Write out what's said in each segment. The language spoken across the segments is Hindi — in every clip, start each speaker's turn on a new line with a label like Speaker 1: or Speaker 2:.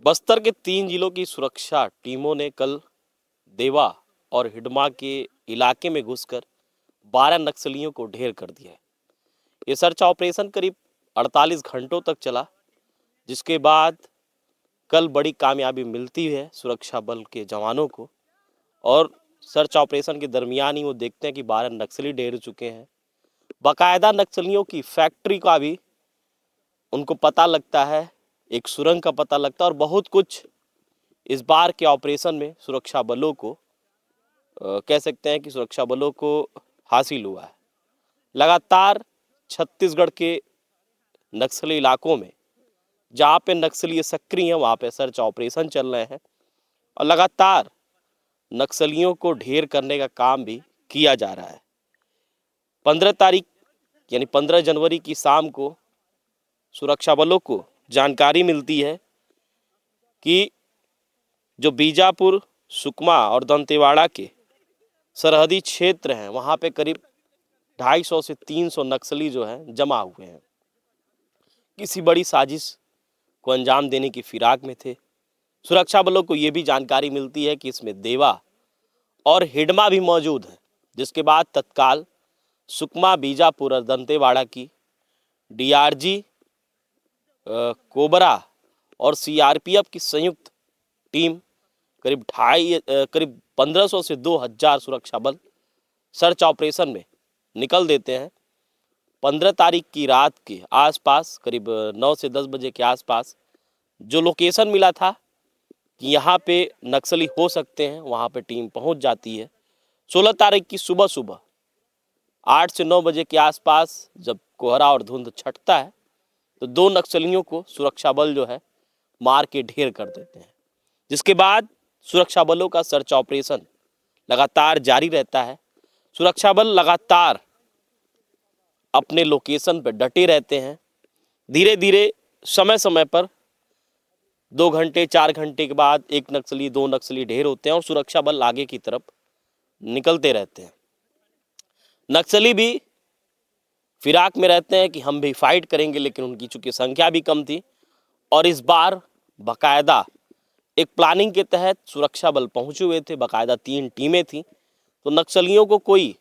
Speaker 1: बस्तर के 3 जिलों की सुरक्षा टीमों ने कल देवा और हिडमा के इलाके में घुसकर 12 नक्सलियों को ढेर कर दिया है। ये सर्च ऑपरेशन करीब 48 घंटों तक चला, जिसके बाद कल बड़ी कामयाबी मिलती है सुरक्षा बल के जवानों को। और सर्च ऑपरेशन के दरमियान ही वो देखते हैं कि 12 नक्सली ढेर चुके हैं। बाकायदा नक्सलियों की फैक्ट्री का भी उनको पता लगता है, एक सुरंग का पता लगता है और बहुत कुछ इस बार के ऑपरेशन में सुरक्षा बलों को कह सकते हैं कि सुरक्षा बलों को हासिल हुआ है। लगातार छत्तीसगढ़ के नक्सली इलाकों में जहाँ पे नक्सली सक्रिय हैं वहाँ पे सर्च ऑपरेशन चल रहे हैं और लगातार नक्सलियों को ढेर करने का काम भी किया जा रहा है। 15 तारीख यानी 15 जनवरी की शाम को सुरक्षा बलों को जानकारी मिलती है कि जो बीजापुर, सुकमा और दंतेवाड़ा के सरहदी क्षेत्र हैं वहाँ पे करीब 250 से 300 नक्सली जो है जमा हुए हैं। किसी बड़ी साजिश को अंजाम देने की फिराक में थे। सुरक्षा बलों को ये भी जानकारी मिलती है कि इसमें देवा और हिडमा भी मौजूद है, जिसके बाद तत्काल सुकमा, बीजापुर और दंतेवाड़ा की डीआरजी, कोबरा और सीआरपीएफ की संयुक्त टीम करीब 1500 से 2000 सुरक्षा बल सर्च ऑपरेशन में निकल देते हैं। 15 तारीख की रात के आसपास करीब 9 से 10 बजे के आसपास जो लोकेशन मिला था कि यहाँ पे नक्सली हो सकते हैं, वहाँ पे टीम पहुँच जाती है। 16 तारीख की सुबह सुबह 8 से 9 बजे के आसपास जब कोहरा और धुंध छटता है तो 2 नक्सलियों को सुरक्षा बल जो है मार के ढेर कर देते हैं, जिसके बाद सुरक्षा बलों का सर्च ऑपरेशन लगातार जारी रहता है। सुरक्षा बल लगातार अपने लोकेशन पर डटे रहते हैं। धीरे धीरे समय समय पर 2 घंटे 4 घंटे के बाद 1 नक्सली 2 नक्सली ढेर होते हैं और सुरक्षा बल आगे की तरफ निकलते रहते हैं। नक्सली भी फिराक में रहते हैं कि हम भी फाइट करेंगे, लेकिन उनकी चूंकि संख्या भी कम थी और इस बार बाकायदा एक प्लानिंग के तहत सुरक्षा बल पहुंचे हुए थे। बाकायदा 3 टीमें थी, तो नक्सलियों को कोई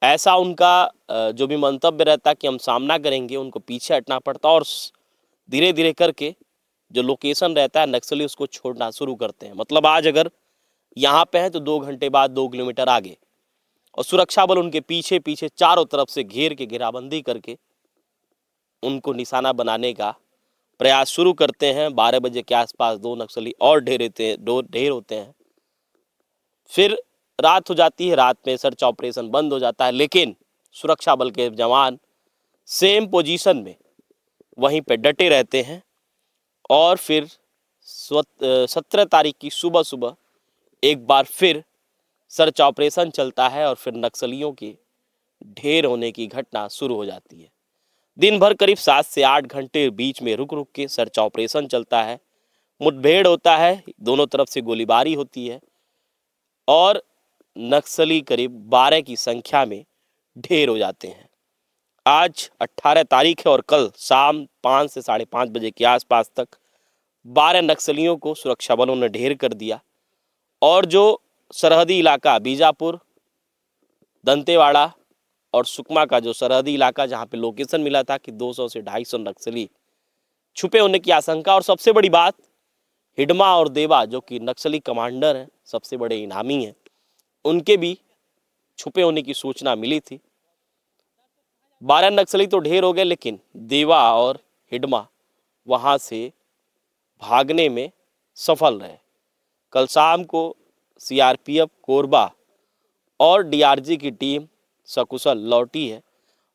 Speaker 1: ऐसा उनका जो भी मंतव्य रहता कि हम सामना करेंगे, उनको पीछे हटना पड़ता और धीरे धीरे करके जो लोकेशन रहता है नक्सली उसको छोड़ना शुरू करते हैं। मतलब आज अगर यहाँ पे है तो 2 घंटे बाद 2 किलोमीटर आगे, और सुरक्षा बल उनके पीछे पीछे चारों तरफ से घेर के घेराबंदी करके उनको निशाना बनाने का प्रयास शुरू करते हैं। 12 बजे के आसपास 2 नक्सली और ढेर होते हैं। फिर रात हो जाती है। रात में सर्च ऑपरेशन बंद हो जाता है, लेकिन सुरक्षा बल के जवान सेम पोजीशन में वहीं पे डटे रहते हैं और फिर 17 तारीख की सुबह सुबह एक बार फिर सर्च ऑपरेशन चलता है और फिर नक्सलियों के ढेर होने की घटना शुरू हो जाती है। दिन भर करीब 7 से 8 घंटे बीच में रुक रुक के सर्च ऑपरेशन चलता है। मुठभेड़ होता है, दोनों तरफ से गोलीबारी होती है और नक्सली करीब 12 की संख्या में ढेर हो जाते हैं। आज 18 तारीख है और कल शाम 5 से 5:30 बजे के आसपास तक 12 नक्सलियों को सुरक्षा बलों ने ढेर कर दिया और जो सरहदी इलाका बीजापुर, दंतेवाड़ा और सुकमा का जो सरहदी इलाका जहाँ पे लोकेशन मिला था कि 200 से 250 नक्सली छुपे होने की आशंका, और सबसे बड़ी बात हिडमा और देवा जो कि नक्सली कमांडर हैं, सबसे बड़े इनामी हैं, उनके भी छुपे होने की सूचना मिली थी। 12 नक्सली तो ढेर हो गए, लेकिन देवा और हिडमा वहाँ से भागने में सफल रहे। कल शाम को सीआरपीएफ, कोरबा और डीआरजी की टीम सकुशल लौटी है,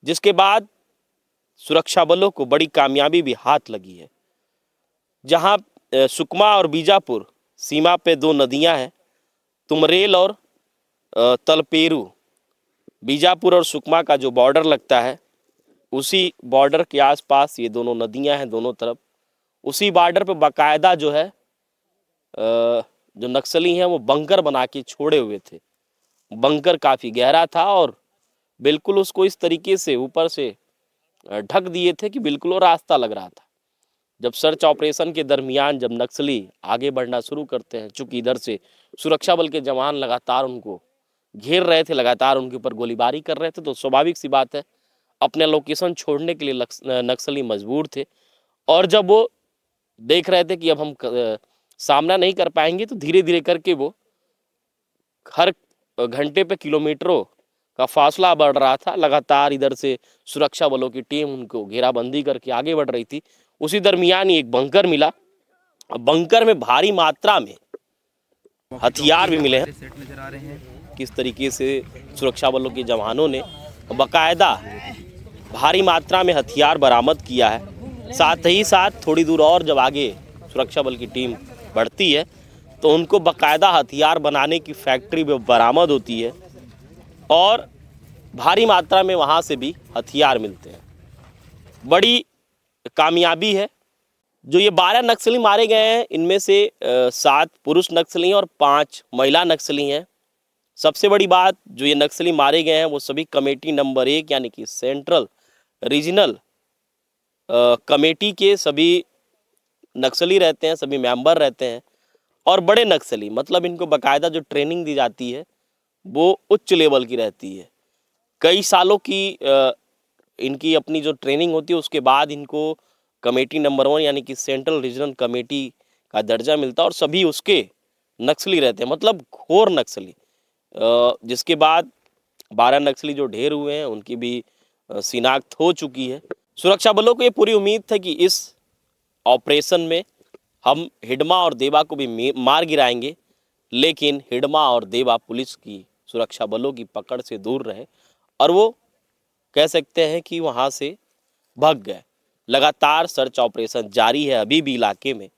Speaker 1: जिसके बाद सुरक्षा बलों को बड़ी कामयाबी भी हाथ लगी है। जहां सुकमा और बीजापुर सीमा पे 2 नदियां हैं, तुमरेल और तलपेरू। बीजापुर और सुकमा का जो बॉर्डर लगता है, उसी बॉर्डर के आसपास ये दोनों नदियां हैं दोनों तरफ। उसी बॉर्डर पे बाकायदा जो है जो नक्सली हैं वो बंकर बना के छोड़े हुए थे। बंकर काफ़ी गहरा था और बिल्कुल उसको इस तरीके से ऊपर से ढक दिए थे कि बिल्कुल वो रास्ता लग रहा था। जब सर्च ऑपरेशन के दरमियान जब नक्सली आगे बढ़ना शुरू करते हैं, चूंकि इधर से सुरक्षा बल के जवान लगातार उनको घेर रहे थे, लगातार उनके ऊपर गोलीबारी कर रहे थे, तो स्वाभाविक सी बात है अपने लोकेशन छोड़ने के लिए नक्सली मजबूर थे। और जब वो देख रहे थे कि अब हम सामना नहीं कर पाएंगे, तो धीरे धीरे करके वो हर घंटे पे किलोमीटरों का फासला बढ़ रहा था। लगातार इधर से सुरक्षा बलों की टीम उनको घेराबंदी करके आगे बढ़ रही थी। उसी दरमियान ही एक बंकर मिला। बंकर में भारी मात्रा में हथियार भी मिले हैं। किस तरीके से सुरक्षा बलों के जवानों ने बाकायदा भारी मात्रा में हथियार बरामद किया है। साथ ही साथ थोड़ी दूर और जब आगे सुरक्षा बल की टीम बढ़ती है तो उनको बाकायदा हथियार बनाने की फैक्ट्री में बरामद होती है और भारी मात्रा में वहाँ से भी हथियार मिलते हैं। बड़ी कामयाबी है। जो ये 12 नक्सली मारे गए हैं, इनमें से 7 पुरुष नक्सली और 5 महिला नक्सली हैं। सबसे बड़ी बात, जो ये नक्सली मारे गए हैं वो सभी कमेटी नंबर 1 यानी कि सेंट्रल रीजनल कमेटी के सभी नक्सली रहते हैं, सभी मेंबर रहते हैं। और बड़े नक्सली मतलब इनको बाकायदा जो ट्रेनिंग दी जाती है वो उच्च लेवल की रहती है। कई सालों की इनकी अपनी जो ट्रेनिंग होती है, उसके बाद इनको कमेटी नंबर 1 यानी कि सेंट्रल रीजनल कमेटी का दर्जा मिलता है और सभी उसके नक्सली रहते हैं, मतलब घोर नक्सली। जिसके बाद 12 नक्सली जो ढेर हुए हैं उनकी भी शिनाख्त हो चुकी है। सुरक्षा बलों को ये पूरी उम्मीद थी कि इस ऑपरेशन में हम हिडमा और देवा को भी मार गिराएंगे, लेकिन हिडमा और देवा पुलिस की सुरक्षा बलों की पकड़ से दूर रहे और वो कह सकते हैं कि वहाँ से भाग गए। लगातार सर्च ऑपरेशन जारी है अभी भी इलाके में।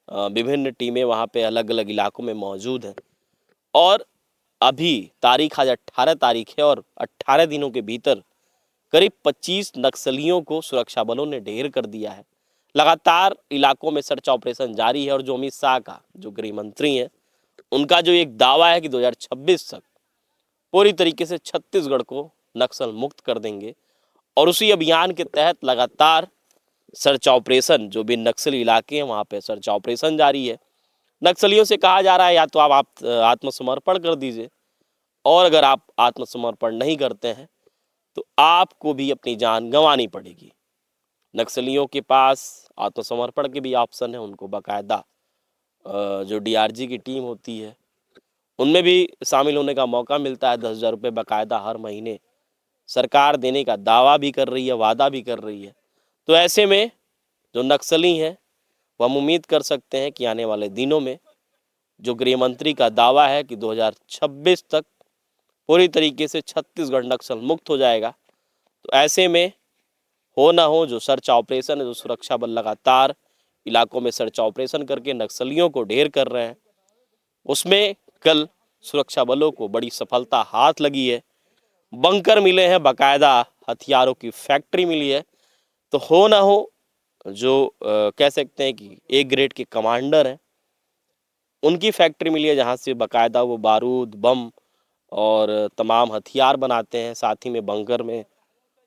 Speaker 1: विभिन्न टीमें वहाँ पे अलग अलग इलाकों में मौजूद हैं और अभी तारीख आज 18 तारीख है और 18 दिनों के भीतर करीब 25 नक्सलियों को सुरक्षा बलों ने ढेर कर दिया है। लगातार इलाकों में सर्च ऑपरेशन जारी है और जो अमित शाह का जो गृह मंत्री हैं, उनका जो एक दावा है कि 2026 तक पूरी तरीके से छत्तीसगढ़ को नक्सल मुक्त कर देंगे और उसी अभियान के तहत लगातार सर्च ऑपरेशन जो भी नक्सली इलाके हैं वहाँ पे सर्च ऑपरेशन जारी है। नक्सलियों से कहा जा रहा है या तो आप आत्मसमर्पण कर दीजिए और अगर आप आत्मसमर्पण नहीं करते हैं तो आपको भी अपनी जान गंवानी पड़ेगी। नक्सलियों के पास आत्मसमर्पण के भी ऑप्शन है। उनको बाकायदा जो डीआरजी की टीम होती है उनमें भी शामिल होने का मौका मिलता है। 10,000 रुपये बाकायदा हर महीने सरकार देने का दावा भी कर रही है, वादा भी कर रही है। तो ऐसे में जो नक्सली हैं वो हम उम्मीद कर सकते हैं कि आने वाले दिनों में जो गृह मंत्री का दावा है कि 2026 तक पूरी तरीके से छत्तीसगढ़ नक्सल मुक्त हो जाएगा, तो ऐसे में हो ना हो जो सर्च ऑपरेशन है, जो सुरक्षा बल लगातार इलाकों में सर्च ऑपरेशन करके नक्सलियों को ढेर कर रहे हैं, उसमें कल सुरक्षा बलों को बड़ी सफलता हाथ लगी है। बंकर मिले हैं, बाकायदा हथियारों की फैक्ट्री मिली है। तो हो ना हो जो कह सकते हैं कि ए ग्रेड के कमांडर हैं उनकी फैक्ट्री मिली है, जहाँ से बाकायदा वो बारूद, बम और तमाम हथियार बनाते हैं। साथ ही में बंकर में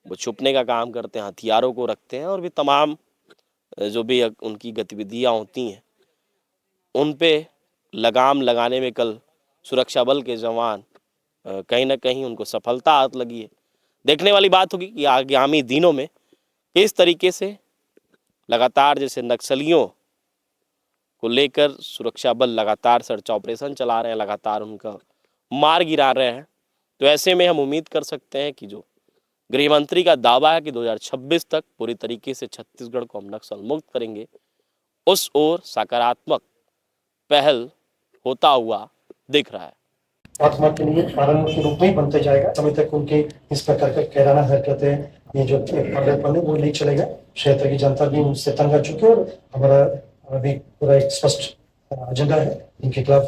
Speaker 1: वो छुपने का काम करते हैं, हथियारों को रखते हैं और भी तमाम जो भी उनकी गतिविधियाँ होती हैं उन पे लगाम लगाने में कल सुरक्षा बल के जवान कहीं ना कहीं उनको सफलता हाथ लगी है। देखने वाली बात होगी कि आगामी दिनों में किस तरीके से लगातार जैसे नक्सलियों को लेकर सुरक्षा बल लगातार सर्च ऑपरेशन चला रहे हैं, लगातार उनका मार गिरा रहे हैं। तो ऐसे में हम उम्मीद कर सकते हैं कि जो गृह मंत्री का दावा है कि 2026 तक पूरी तरीके से छत्तीसगढ़ को हम नक्सल मुक्त करेंगे, उस ओर सकारात्मक पहल होता हुआ दिख रहा है।
Speaker 2: आत्मा के लिए कारण के रूप में ही बनते जाएगा। समय तक उनके इस प्रकार का कैराना हरकतें, ये जो पागलपन है वो नहीं चलेगा। क्षेत्र की जनता भी उनसे तंग आ चुकी है और हमारा अभी पूरा एक स्पष्ट एजेंडा है। इनके खिलाफ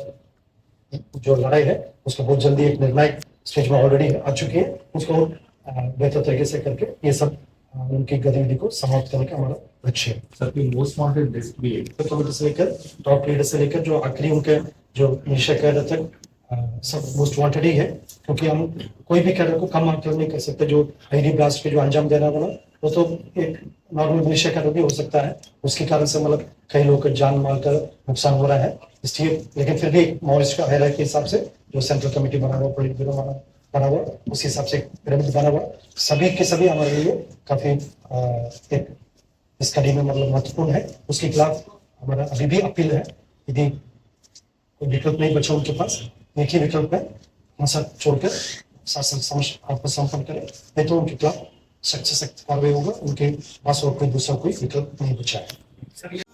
Speaker 2: जो लड़ाई है उसको बहुत जल्दी एक निर्णायक स्टेज में ऑलरेडी आ चुकी है। उसको बेहतर तरीके से करके ये सब उनकी गतिविधि को समाप्त करने का हमारा लक्ष्य है।
Speaker 3: सर मोस्ट वांटेड लिस्ट भी है,
Speaker 2: तो से लेकर टॉप लीडर से लेकर जो आखिरी उनके जो निशा कैडर तक सब मोस्ट वांटेड ही है, क्योंकि हम कोई भी कैडर को कम आंकलन नहीं कर सकते। जो आईडी ब्लास्ट के जो अंजाम देना बना वो तो एक नॉर्मल मनुष्य का भी हो सकता है, उसके कारण से मतलब कई लोग का जान माल का नुकसान हो रहा है, इसलिए लेकिन फिर भी माओइस्ट का हायरार्की के हिसाब से जो सेंट्रल कमेटी बना हुआ, पोलिट ब्यूरो बना हुआ, उस हिसाब से पिरामिड बना हुआ, सभी के सभी हमारे लिए काफी एक इस कड़ी में मतलब महत्वपूर्ण है। उसके खिलाफ हमारा अभी भी अपील है, यदि कोई विकल्प नहीं बचा उनके पास, एक ही विकल्प है, हिंसा छोड़कर शासन समक्ष आत्मसमर्पण करें, नहीं तो उनके खिलाफ सख्त से सख्त कार्रवाई होगा, उनके पास और कोई दूसरा कोई विकल्प नहीं बचा है।